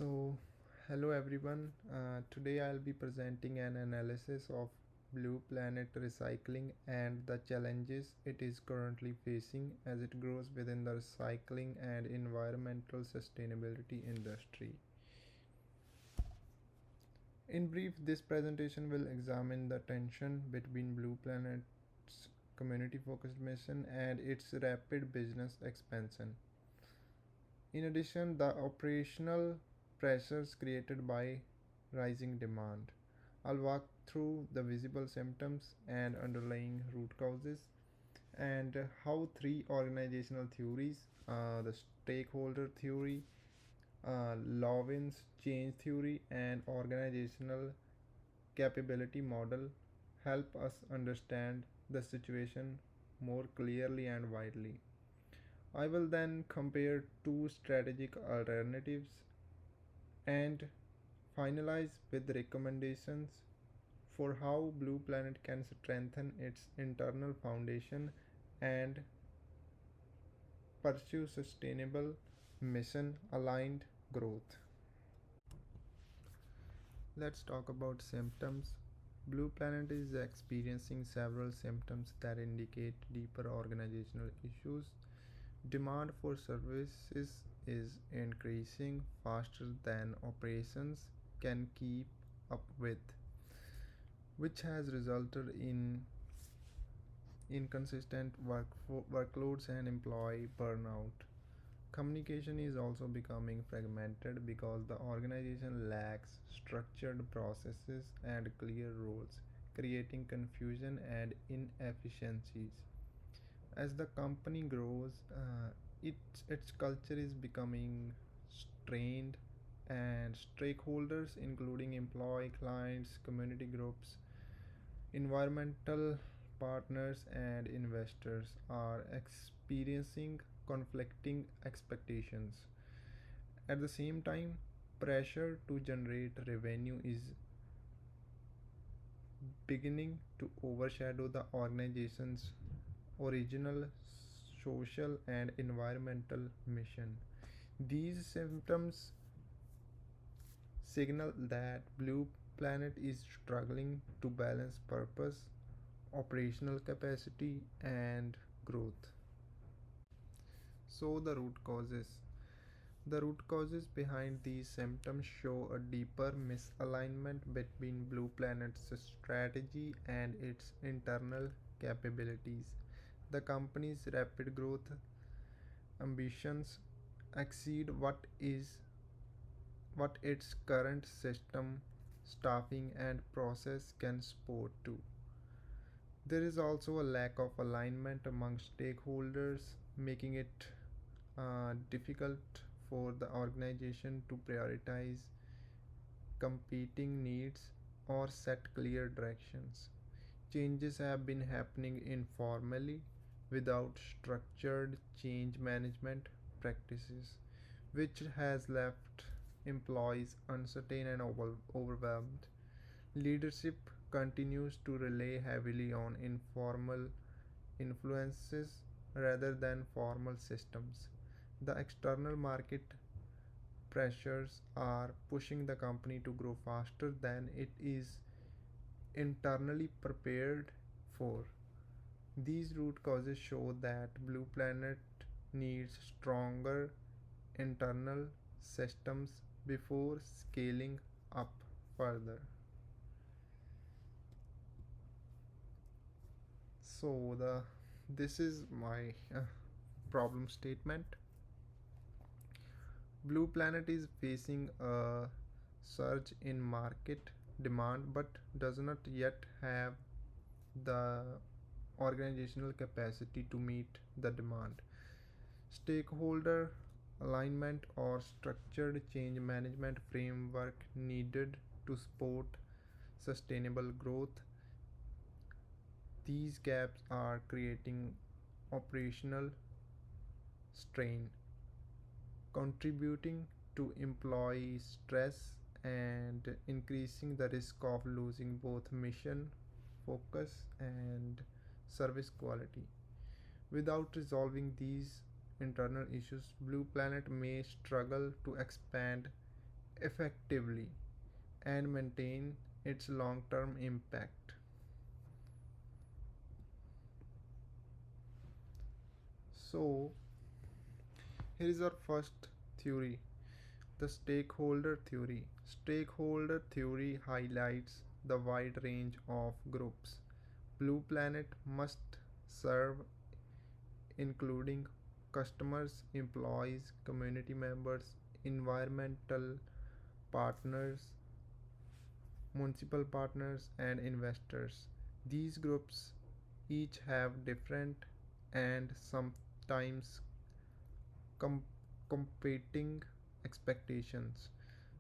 So, hello everyone. Today I'll be presenting an analysis of Blue Planet recycling and the challenges it is currently facing as it grows within the recycling and environmental sustainability industry. In brief, this presentation will examine the tension between Blue Planet's community focused mission and its rapid business expansion. In addition, the operational pressures created by rising demand. I'll walk through the visible symptoms and underlying root causes and how three organizational theories, the stakeholder theory, Lawin's change theory, and organizational capability model, help us understand the situation more clearly and widely. I will then compare two strategic alternatives and finalize with recommendations for how Blue Planet can strengthen its internal foundation and pursue sustainable mission aligned growth. Let's talk about symptoms. Blue Planet is experiencing several symptoms that indicate deeper organizational issues. Demand for services is increasing faster than operations can keep up with, which has resulted in inconsistent workloads and employee burnout. Communication is also becoming fragmented because the organization lacks structured processes and clear roles, creating confusion and inefficiencies. As the company grows, its culture is becoming strained, and stakeholders, including employee, clients, community groups, environmental partners, and investors, are experiencing conflicting expectations. At the same time, pressure to generate revenue is beginning to overshadow the organization's original social and environmental mission. These symptoms signal that Blue Planet is struggling to balance purpose, operational capacity, and growth. So, the root causes. The root causes behind these symptoms show a deeper misalignment between Blue Planet's strategy and its internal capabilities. The company's rapid growth ambitions exceed what its current system, staffing, and process can support to. There is also a lack of alignment among stakeholders, making it difficult for the organization to prioritize competing needs or set clear directions. Changes have been happening informally without structured change management practices, which has left employees uncertain and overwhelmed. Leadership continues to rely heavily on informal influences rather than formal systems. The external market pressures are pushing the company to grow faster than it is internally prepared for. These root causes show that Blue Planet needs stronger internal systems before scaling up further. So the this is my problem statement. Blue Planet is facing a surge in market demand but does not yet have the organizational capacity to meet the demand. Stakeholder alignment or structured change management framework needed to support sustainable growth. These gaps are creating operational strain, contributing to employee stress and increasing the risk of losing both mission focus and service quality. Without resolving these internal issues, Blue Planet may struggle to expand effectively and maintain its long term impact. So, here is our first theory, the stakeholder theory. Stakeholder theory highlights the wide range of groups Blue Planet must serve, including customers, employees, community members, environmental partners, municipal partners, and investors. These groups each have different and sometimes com- competing expectations.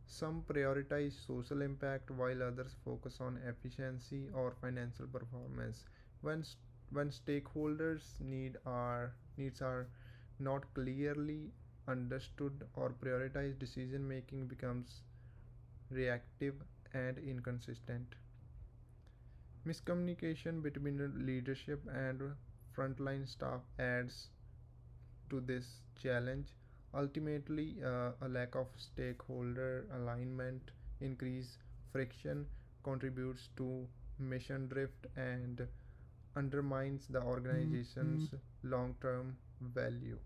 Some prioritize social impact while others focus on efficiency or financial performance. When, when stakeholders' needs are not clearly understood or prioritized, decision making becomes reactive and inconsistent. Miscommunication between the leadership and frontline staff adds to this challenge. Ultimately, a lack of stakeholder alignment, increase friction, contributes to mission drift and undermines the organization's long term value.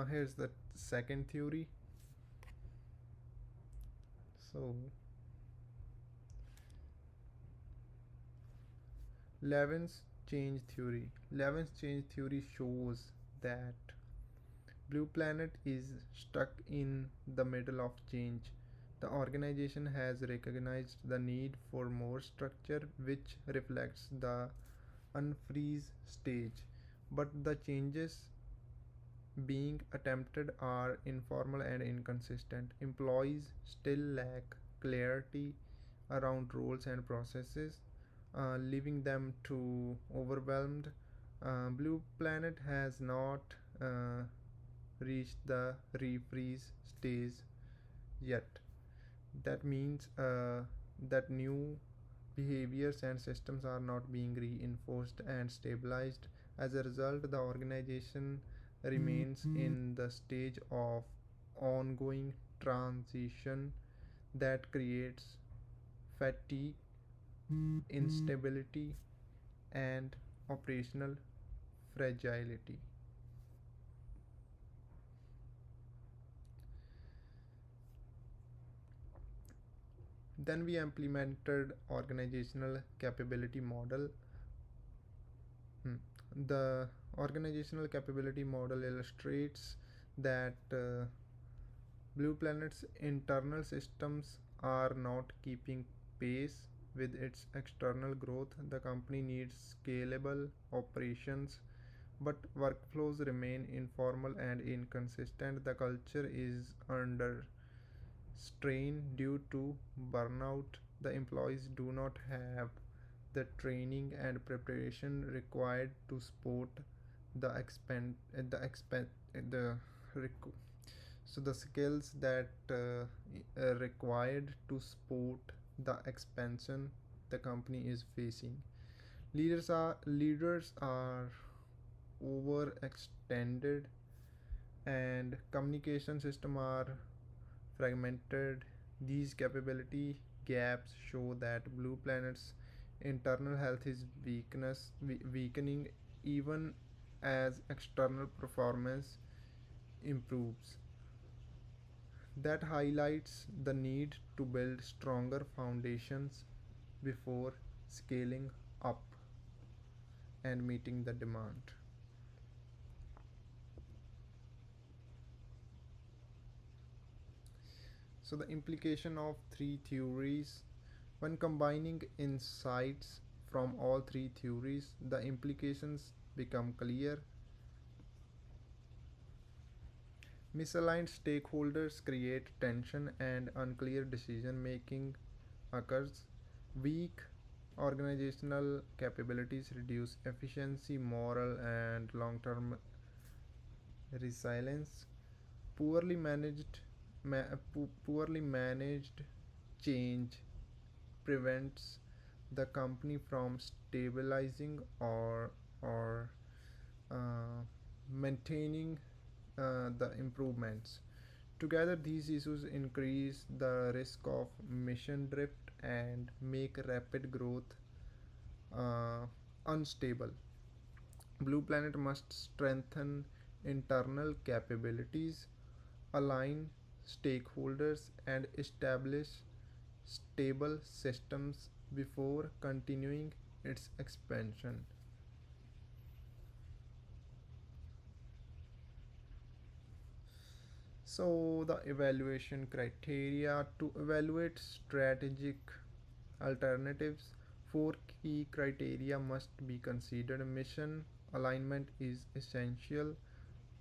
Here's the second theory. So, Levin's change theory. Levin's change theory shows that Blue Planet is stuck in the middle of change. The organization has recognized the need for more structure, which reflects the unfreeze stage. But the changes being attempted are informal and inconsistent. Employees still lack clarity around roles and processes, leaving them too overwhelmed. Blue Planet has not uh, reached the refreeze stage yet. That means that new behaviors and systems are not being reinforced and stabilized. As a result, the organization remains in the stage of ongoing transition that creates fatigue, instability, and operational fragility. Then we implemented organizational capability model. The organizational capability model illustrates that Blue Planet's internal systems are not keeping pace with its external growth. The company needs scalable operations, but workflows remain informal and inconsistent. The culture is under strain due to burnout. The employees do not have the training and preparation required to support the expand the expand the requ- so the skills that required to support the expansion the company is facing. Leaders are overextended and communication system are fragmented. These capability gaps show that Blue Planet's internal health is weakening even as external performance improves. That highlights the need to build stronger foundations before scaling up and meeting the demand. So, the implication of three theories, when combining insights from all three theories, the implications become clear. Misaligned stakeholders create tension and unclear decision making occurs. Weak organizational capabilities reduce efficiency, moral, and long term resilience. Poorly managed, poorly managed change prevents the company from stabilizing or maintaining the improvements. Together, these issues increase the risk of mission drift and make rapid growth uh, unstable. Blue Planet must strengthen internal capabilities, align stakeholders, and establish stable systems before continuing its expansion. So, the evaluation criteria to evaluate strategic alternatives, four key criteria must be considered. Mission alignment is essential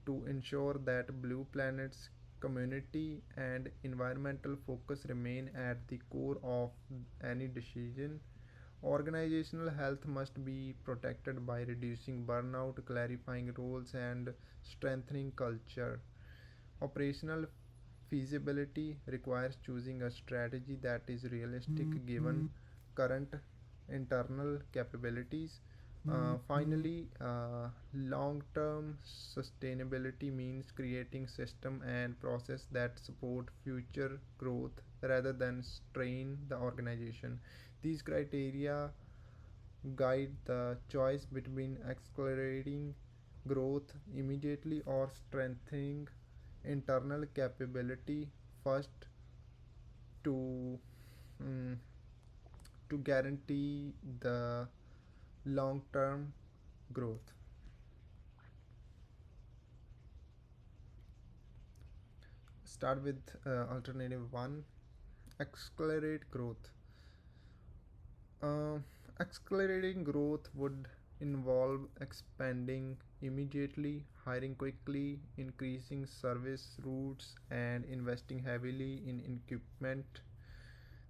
to ensure that Blue Planet's community and environmental focus remain at the core of any decision. Organizational health must be protected by reducing burnout, clarifying roles, and strengthening culture. Operational feasibility requires choosing a strategy that is realistic given current internal capabilities. Finally, long term sustainability means creating system and process that support future growth rather than strain the organization. These criteria guide the choice between accelerating growth immediately or strengthening internal capability first to mm, to guarantee the long term growth. Start with alternative 1, accelerate growth. Uh, Accelerating growth would involve expanding immediately, hiring quickly, increasing service routes, and investing heavily in equipment.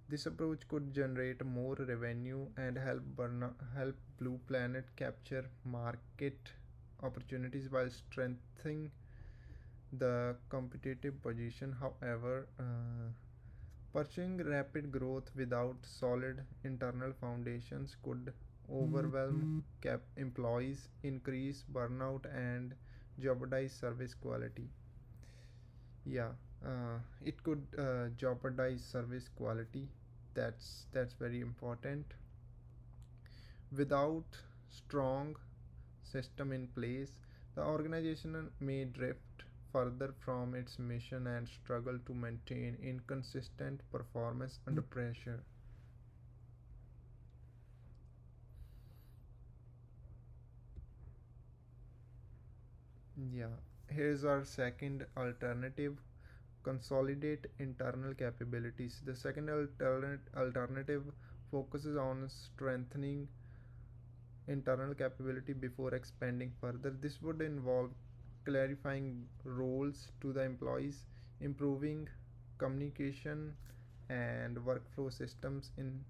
This approach could generate more revenue and help Blue Planet capture market opportunities while strengthening the competitive position. However, pursuing rapid growth without solid internal foundations could overwhelm employees, increase burnout, and jeopardize service quality. Yeah, it could jeopardize service quality. That's very important. Without strong system in place, the organization may drift further from its mission and struggle to maintain inconsistent performance under pressure. Yeah, here's our second alternative, consolidate internal capabilities. The second alternative focuses on strengthening internal capability before expanding further. This would involve clarifying roles to the employees, improving communication and workflow systems, in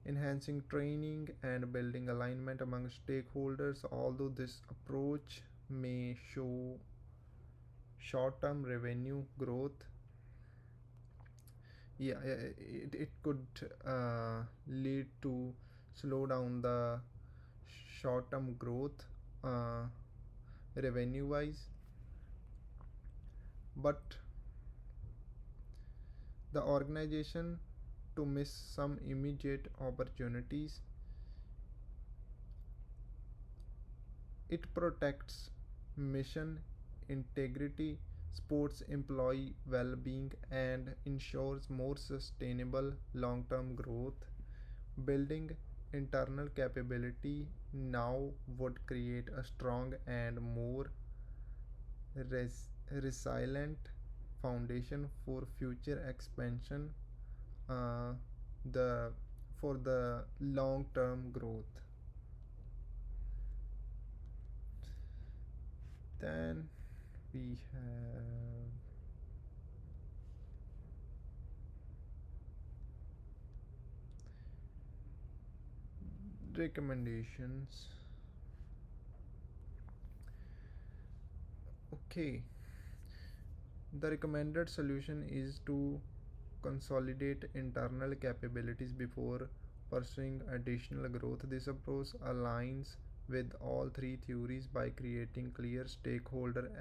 enhancing training and building alignment among stakeholders. Although this approach may show short-term revenue growth, it could lead to slow down the short-term growth uh, revenue wise, but the organization to miss some immediate opportunities. It protects mission integrity, supports employee well-being, and ensures more sustainable long-term growth. Building internal capability now would create a strong and more resilient foundation for future expansion, uh, the for the long term growth. Then we have recommendations. Okay, the recommended solution is to consolidate internal capabilities before pursuing additional growth. This approach aligns with all three theories by creating clear stakeholder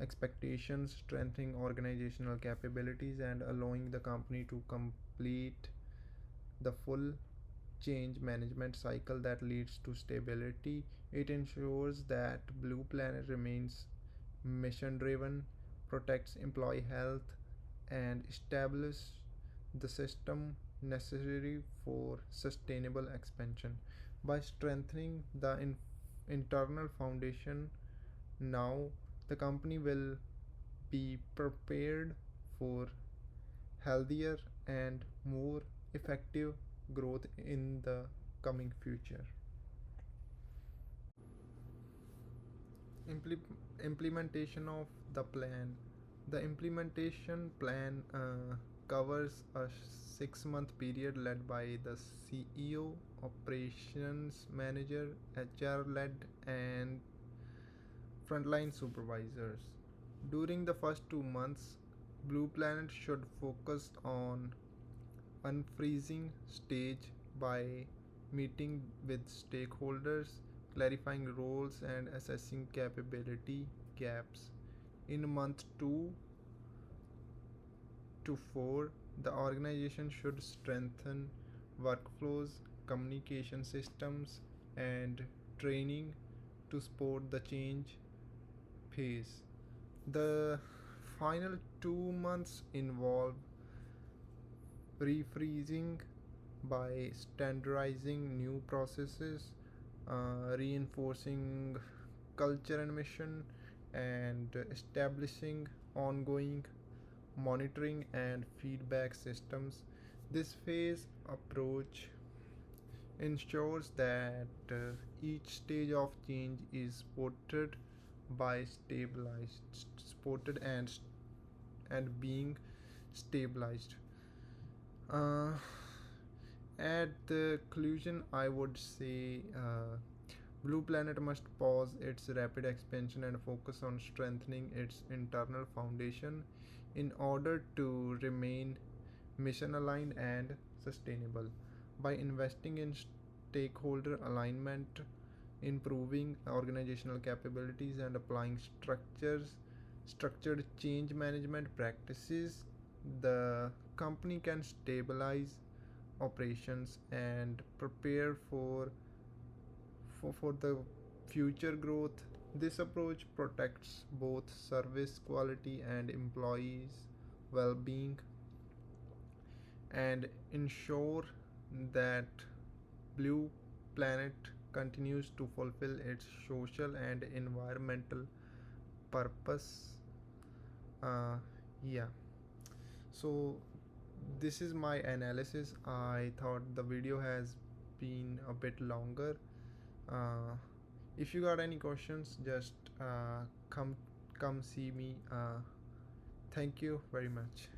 expectations, strengthening organizational capabilities, and allowing the company to complete the full change management cycle that leads to stability. It ensures that Blue Planet remains mission driven, protects employee health, and establishes the system necessary for sustainable expansion. By strengthening the internal foundation, now the company will be prepared for healthier and more effective growth in the coming future. Implementation of the plan. The implementation plan covers a 6 month period led by the CEO, operations manager, HR led, and frontline supervisors. During the first 2 months, Blue Planet should focus on unfreezing stage by meeting with stakeholders, clarifying roles, and assessing capability gaps. In month 2 to 4, the organization should strengthen workflows, communication systems, and training to support the change phase. The final 2 months involve refreezing by standardizing new processes, reinforcing culture and mission, and establishing ongoing monitoring and feedback systems. This phase approach ensures that each stage of change is supported and being stabilized. Uh, at the conclusion, I would say Blue Planet must pause its rapid expansion and focus on strengthening its internal foundation in order to remain mission aligned and sustainable. By investing in stakeholder alignment, improving organizational capabilities, and applying structured change management practices, the company can stabilize operations and prepare for the future growth. This approach protects both service quality and employees' well-being and ensure that Blue Planet continues to fulfill its social and environmental purpose. Uh, yeah. So this is my analysis. I thought the video has been a bit longer. Uh, if you got any questions, just come see me. Thank you very much.